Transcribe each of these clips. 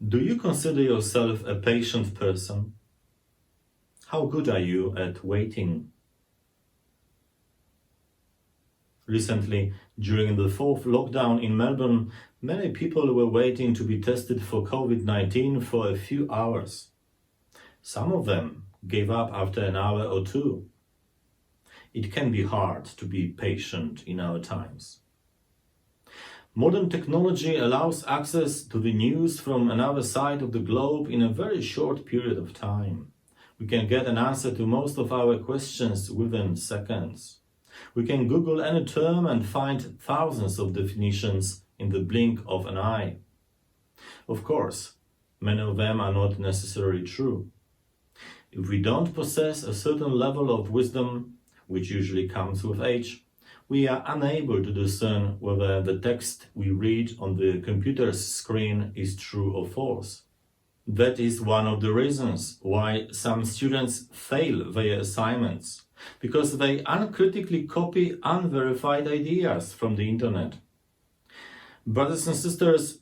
Do you consider yourself a patient person? How good are you at waiting? Recently, during the fourth lockdown in Melbourne, many people were waiting to be tested for COVID-19 for a few hours. Some of them gave up after an hour or two. It can be hard to be patient in our times. Modern technology allows access to the news from another side of the globe in a very short period of time. We can get an answer to most of our questions within seconds. We can Google any term and find thousands of definitions in the blink of an eye. Of course, many of them are not necessarily true. If we don't possess a certain level of wisdom, which usually comes with age, we are unable to discern whether the text we read on the computer's screen is true or false. That is one of the reasons why some students fail their assignments, because they uncritically copy unverified ideas from the internet. Brothers and sisters,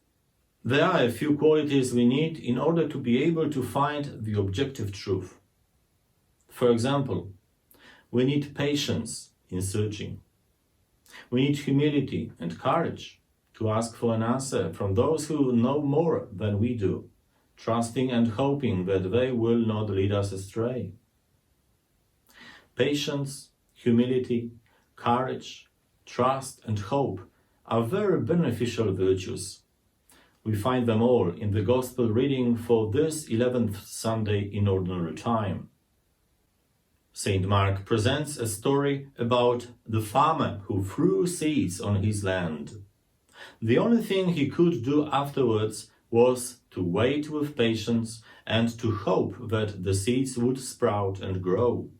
there are a few qualities we need in order to be able to find the objective truth. For example, we need patience in searching. We need humility and courage to ask for an answer from those who know more than we do, trusting and hoping that they will not lead us astray. Patience, humility, courage, trust and hope are very beneficial virtues. We find them all in the Gospel reading for this 11th Sunday in Ordinary Time. St. Mark presents a story about the farmer who threw seeds on his land. The only thing he could do afterwards was to wait with patience and to hope that the seeds would sprout and grow.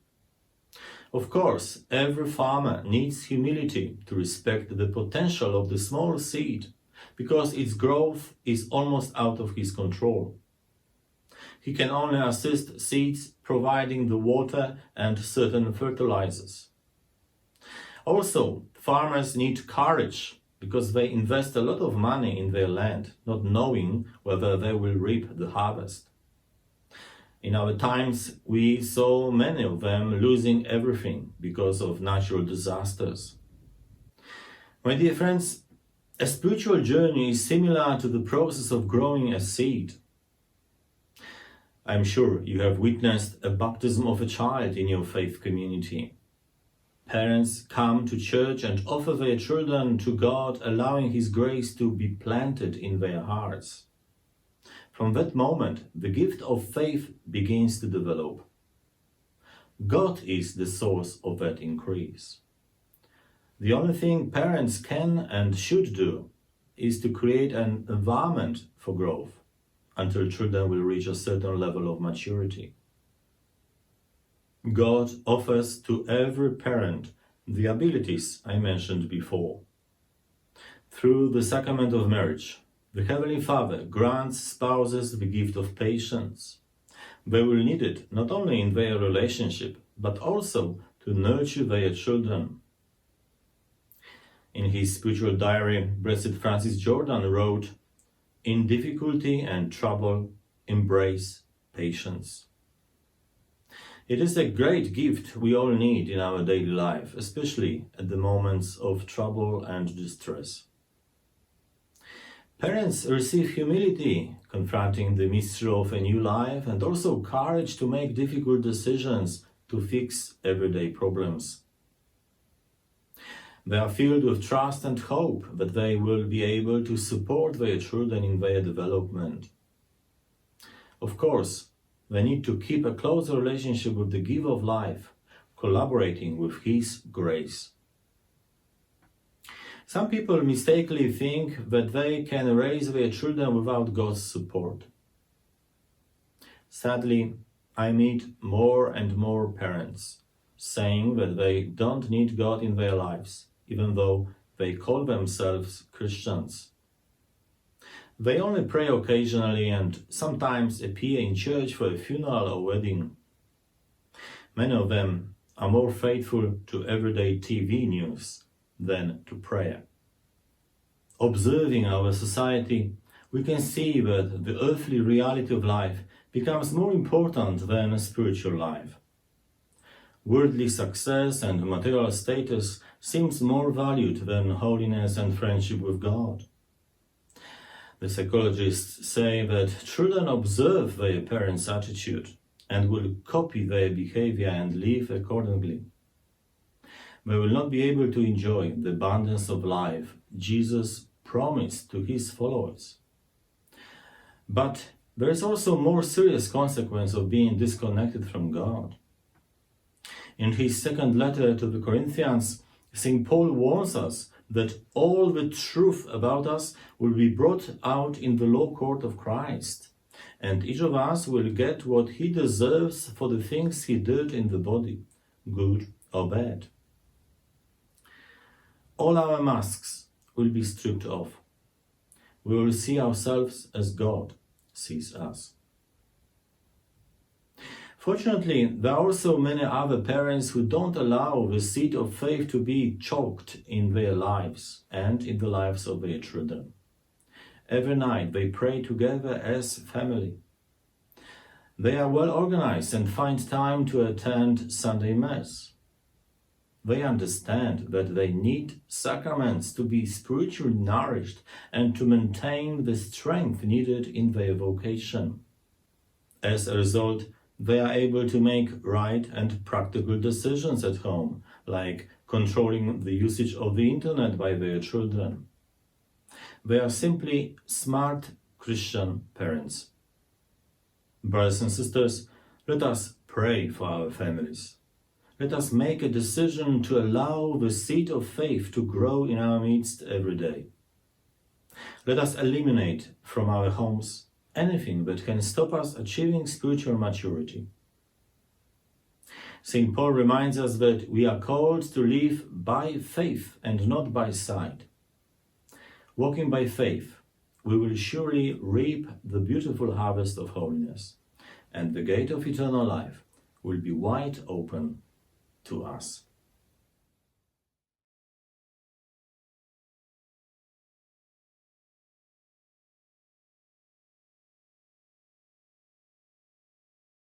Of course, every farmer needs humility to respect the potential of the small seed, because its growth is almost out of his control. He can only assist seeds providing the water and certain fertilizers. Also, farmers need courage because they invest a lot of money in their land, not knowing whether they will reap the harvest. In our times, we saw many of them losing everything because of natural disasters. My dear friends, a spiritual journey is similar to the process of growing a seed. I'm sure you have witnessed a baptism of a child in your faith community. Parents come to church and offer their children to God, allowing His grace to be planted in their hearts. From that moment, the gift of faith begins to develop. God is the source of that increase. The only thing parents can and should do is to create an environment for growth until children will reach a certain level of maturity. God offers to every parent the abilities I mentioned before. Through the sacrament of marriage, the Heavenly Father grants spouses the gift of patience. They will need it not only in their relationship, but also to nurture their children. In his spiritual diary, Blessed Francis Jordan wrote, "In difficulty and trouble, embrace patience." It is a great gift we all need in our daily life, especially at the moments of trouble and distress. Parents receive humility, confronting the mystery of a new life, and also courage to make difficult decisions to fix everyday problems. They are filled with trust and hope that they will be able to support their children in their development. Of course, they need to keep a close relationship with the Giver of life, collaborating with His grace. Some people mistakenly think that they can raise their children without God's support. Sadly, I meet more and more parents saying that they don't need God in their lives, even though they call themselves Christians. They only pray occasionally and sometimes appear in church for a funeral or wedding. Many of them are more faithful to everyday TV news than to prayer. Observing our society, we can see that the earthly reality of life becomes more important than spiritual life. Worldly success and material status seems more valued than holiness and friendship with God. The psychologists say that children observe their parents' attitude and will copy their behavior and live accordingly. They will not be able to enjoy the abundance of life Jesus promised to his followers. But there is also a more serious consequence of being disconnected from God. In his second letter to the Corinthians, St. Paul warns us that all the truth about us will be brought out in the law court of Christ, and each of us will get what he deserves for the things he did in the body, good or bad. All our masks will be stripped off. We will see ourselves as God sees us. Fortunately, there are also many other parents who don't allow the seed of faith to be choked in their lives and in the lives of their children. Every night they pray together as family. They are well organized and find time to attend Sunday Mass. They understand that they need sacraments to be spiritually nourished and to maintain the strength needed in their vocation. As a result, they are able to make right and practical decisions at home, like controlling the usage of the internet by their children. They are simply smart Christian parents. Brothers and sisters, let us pray for our families. Let us make a decision to allow the seed of faith to grow in our midst every day. Let us eliminate from our homes anything that can stop us achieving spiritual maturity. St. Paul reminds us that we are called to live by faith and not by sight. Walking by faith, we will surely reap the beautiful harvest of holiness, and the gate of eternal life will be wide open to us.